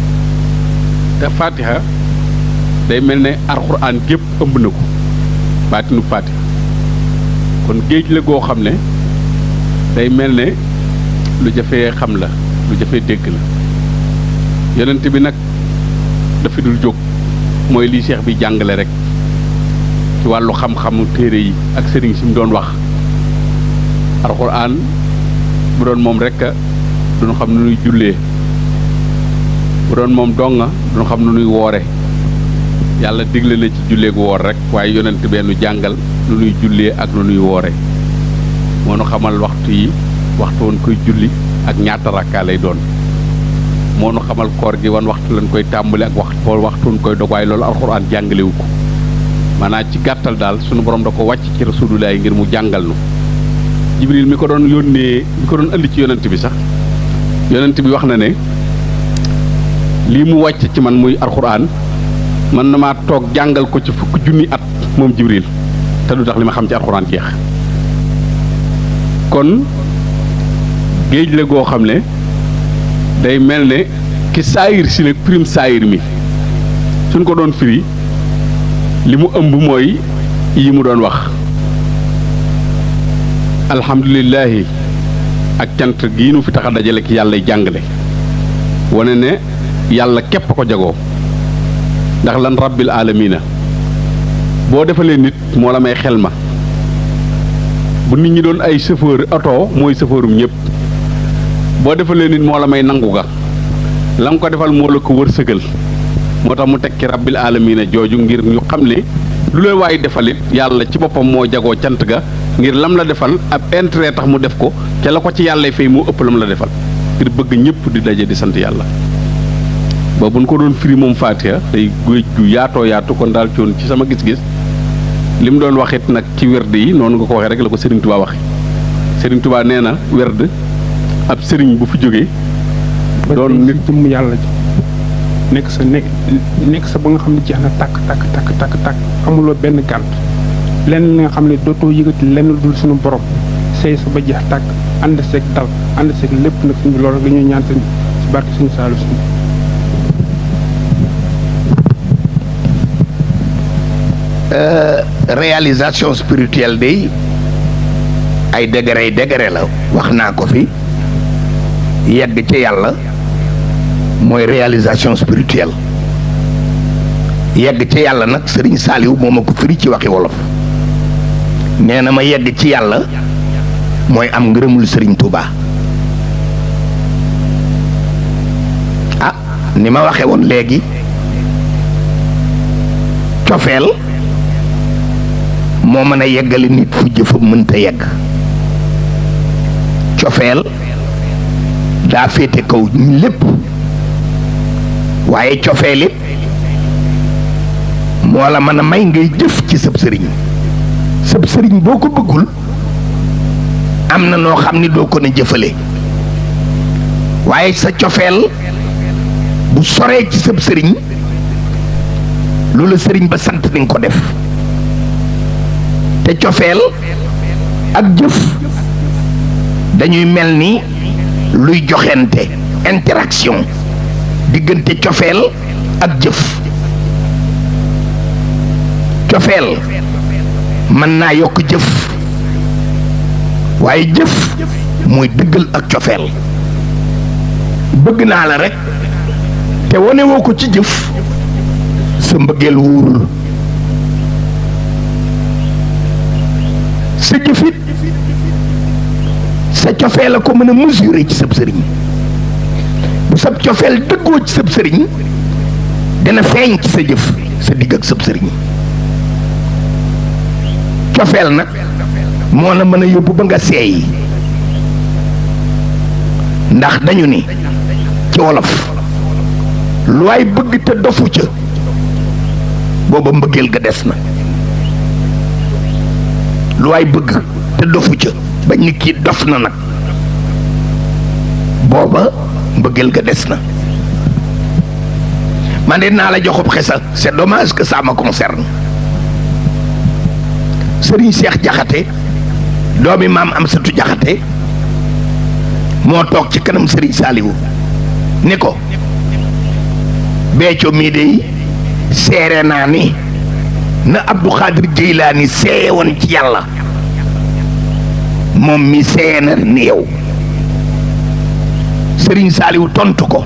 te Fatiha day mel ne alxuraan gépp ëmb na ko baatinu Fatiha kon géej la goo xam ne day mel ne lu jafee xam la lu jafee dégg la yonent bi nag dafa dul jóg mooy lii seex bi jàngale rek ci wàllu xam-xamu téere yi ak sëriñ si mu doon wax alxuraan bu doon moom rek duñu xam nu nuy jullee bu doon moom donga duñu xam nu nuy woore yàlla digle na ci julleegu woor rek waaye yonent benn jàngal nu nuy jullee ak nu nuy woore moo nu xamal waxtu yi waxtu woon koy julli ak ñaata rakkaa lay doon moo nu xamal koor gi wan waxtu lañ koy tàmbali ak waxtu woon koy dog waaye loolu alxuraan jàngalewu ko maanaam ci gàttal daal sunu borom da ko wàcc ci rasulullah ngir mu jàngal nu jibril mi ko doon yónnee mi ko doon andi ci yonent bi sax yonent bi wax na ne lii mu wàcc ci man muy alxuraan man na maa toog jàngal ko ci fukk junni at moom jibril te du tax li ma xam ci alxuraan jeex kon géej la goo xam ne day mel ne ki saayir si nag prime saayir mi suñ ko doon firi li mu ëmb mooy yi mu doon wax alhamdulillahi ak cant gii nu fi tax a dajale ki yàlla jàngale wane ne yàlla képp ko jagoo ndax lan rabbil alamina boo defalee nit moo la may xel ma bu nit ñi doon ay chauffeur oto mooy chauffeurum ñëpp boo defalee nit moo la may nangu ga la nga ko defal moo la ko wërsëgal moo tax mu tekki rabbil alamina jooju ngir ñu xam ne lu la waay defalit yàlla ci boppam moo jagoo cant ga ngir lam la defal ab intérêt tax mu def ko ca la ko ci yàlla fay moo ëpp lam la defal ngir bëgg ñëpp di daje di sant yàlla ba buñ ko doon firi moom Fatiha day géej gu yaatoo yaatu kon daal coon ci sama gis-gis li mu doon waxit nag ci werd yi noonu nga ko waxee rek la ko Serigne Touba waxe Serigne Touba nee na werd ab sëriñ bu fi jógee doon nit jëmm yàlla nekk sa ba nga xam ne jeex na tàkk amuloo benn gànt lenn li nga xam ne dootoo yëgati lenn dul suñu borom sey sa ba jeex tàkk ànd seeg dal ànd seeg lépp nag suñu loolu nga ñuy ñaan seen ci barke suñu saalu suñu réalisation spirituelle day ay degré la wax naa ko fi yegg ci yàlla mooy réalisation spirituelle yegg ci yàlla nag Sëriñ Saaliw moo ma ko firi ci waxi wolof nee na ma yegg ci yàlla mooy am ngërëmul Sëriñ Tuubaa ah ni ma waxe woon léegi cofeel moo mën a yeggale nit fu jëfam mënta yegg cofeel daa féete kaw lépp waaye cofeel it moo la mën a may ngay jëf ci sab sëriñ boo ko bëggul am na noo xam ni doo ko na jëfale waaye sa cofeel bu soree ci sab sëriñ loolu sëriñ ba sant ni nga ko def te cofeel ak jëf dañuy mel ni luy joxente interaction diggante cofeel ak jëf cofeel mën naa yokk jëf waaye jëf mooy dëggal ak cofeel bëgg naa la rekk te wane woo ko ci jëf sa mbëggeel wóorul sa jëfit sa cofeel la ko mën a mesurer ci sab sëriñ bu sab cofeel dëggoo ci sab sëriñ dana feeñ ci sa jëf sa digg ak sab sëriñ cofeel nag moo la mën a yóbbu ba nga seey ndax dañu ni ci wolof lu waay bëgg te dofu ca booba mbëggeel ga des na lu waay bëgg te dofu ca bañ ni kii dof na nag booba mbëggeel ga des na man de naa la joxub xesa c'est dommage que ça me concerne Sëriñ Seex Jaxate doomi maam Amsatu Jaxate moo toog ci kanam Sëriñ Saaliwu ni ko Béthio mii de seere naa ni na Abdou Khadir Jeylaani seeye woon ci yàlla moom mi seeye na ni yow Sëriñ Saaliwu tontu ko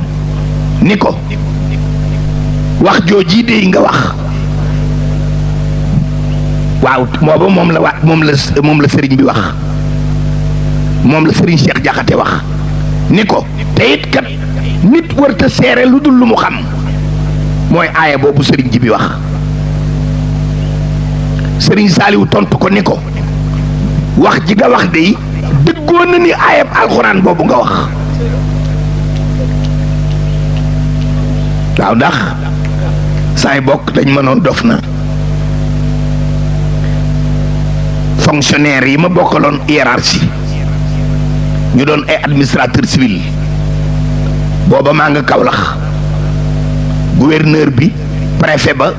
ni ko wax jooji de nga wax waaw booba moom la sëriñ bi wax moom la Sëriñ Seex Jaxate wax ni ko te it kat nit warta seere lu dul lu mu xam mooy aaya boobu sëriñ ji bi wax Sëriñ Saaliwu tontu ko ni ko wax ji nga wax de dëggoon na ni aayab alxuraan boobu nga wax waaw ndax saay bokk dañ mënoon dof na fonctionnaire yi ma bokkaloon hiérarchie ñu doon ay administrateur civil booba maa nga Kaolack gouverneur bi préfet ba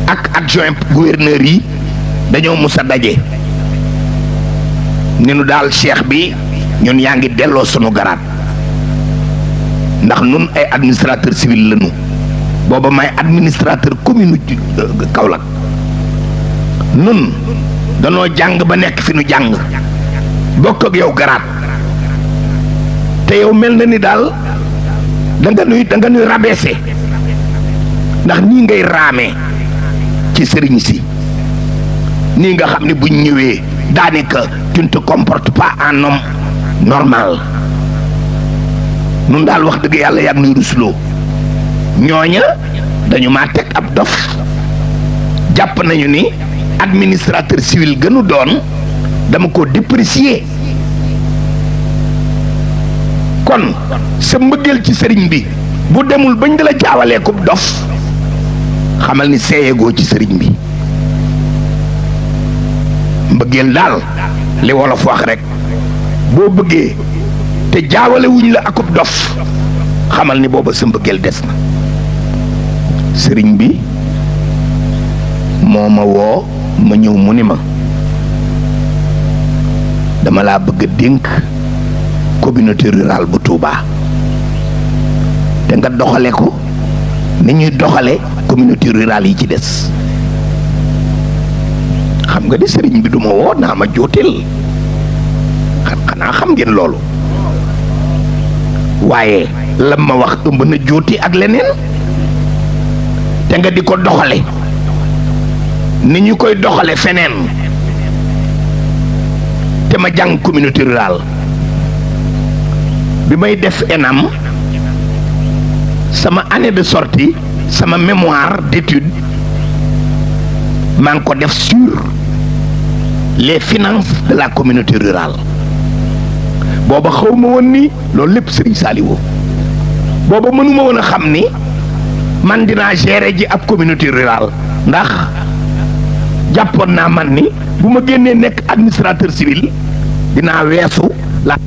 ak adjoint gouverneur yi dañoo mus a daje ni nu daal cheikh bi ñun yaa ngi delloo sunu garaat ndax nun ay administrateur civil lañu booba may administrateur commune Kaolack nun danoo jàng ba nekk fi nu jàng bokk ak yow garaat te yow mel na ni daal da nga nuy rabaisser ndax nii ngay raamee ci sëriñ si nii nga xam ne buñ ñëwee daanaka tu ne te comportes pas en homme normal nun daal wax dëgg yàlla yàgg nuy rusloo ñooña dañu maa teg ab dof jàpp nañu ni administrateur civil gënu doon dama ko déprécier kon sa mbëggeel ci sëriñ bi bu demul bañ da la jaawalee ko dof xamal ni seeyegoo ci sëriñ bi mbëggeel daal li wolof wax rek boo bëggee te jaawale wuñ la akub dof xamal ni booba sa mbëggeel des na. sëriñ bi moo ma woo ma ñëw mu ni ma dama laa bëgg a dénk communauté rurale bu Touba te nga doxale ko ni ñuy doxale communauté rurale yi ci des. xam nga di sëriñ bi du ma woo naa ma jootil xanaa xam ngeen loolu waaye lam ma wax ëmb na jooti ak leneen te nga di ko doxale ni ñu koy doxale feneen te ma jàng communauté rurale bi may def ENAM sama année de sortie sama mémoire d'étude maa ngi ko def sur les finances de la communauté rurale booba xaw ma woon ni loolu lépp Serigne Saliou booba mënuma woon a xam ni man dinaa gérer ji ab communauté rurale ndax jàppoon naa man ni bu ma génnee nekk administrateur civil dinaa weesu la